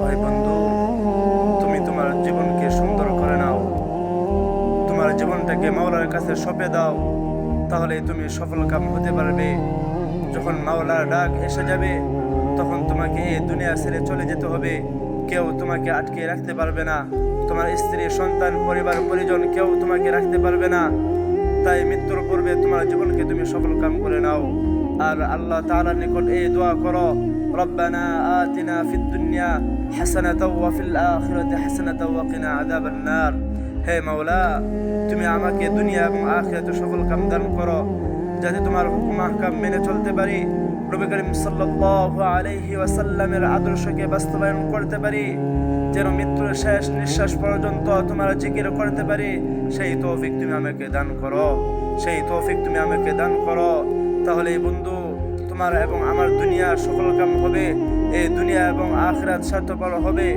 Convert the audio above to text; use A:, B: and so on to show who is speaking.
A: ওই বন্ধু, তুমি তোমার জীবনকে সুন্দর করে নাও, তোমার জীবনটাকে মাওলার কাছে সঁপে দাও, তাহলে তুমি সফল কাম হতে পারবে। যখন মাওলার ডাক এসে যাবে, তখন তোমাকে এই দুনিয়া ছেড়ে চলে যেতে হবে। কেউ তোমাকে আটকে রাখতে পারবে না, তোমার স্ত্রী সন্তান পরিবার পরিজন কেউ তোমাকে রাখতে পারবে না। তাই মৃত্যুর পূর্বে তোমার জীবনকে তুমি সফল কাম করে নাও, আর আল্লাহ তাআলার নিকট এই দোয়া করো, রব্বানা আতিনা ফিদ দুনিয়া হাসানাতাও ওয়া ফিল আখিরাতি হাসানাতাও ওয়া কিনা আযাবান নার। হে মাওলা, তুমি আমাকে দুনিয়া এবং আখিরাতে সফল কাম দান করো, যাতে তোমার হুকুম আহকাম মেনে চলতে পারি, নবী করিম সাল্লাল্লাহু আলাইহি ওয়াসাল্লামের আদর্শকে বাস্তবায়ন করতে পারি, যেন মৃত্যুর শেষ নিঃশ্বাস পর্যন্ত তোমার জিকির করতে পারি। সেই তৌফিক তুমি আমাকে দান করো, সেই তৌফিক তুমি আমাকে দান করো। তাহলে বন্ধু, তোমার এবং আমার দুনিয়া সফল কাম হবে, এই দুনিয়া এবং আখিরাত স্বার্থপর হবে।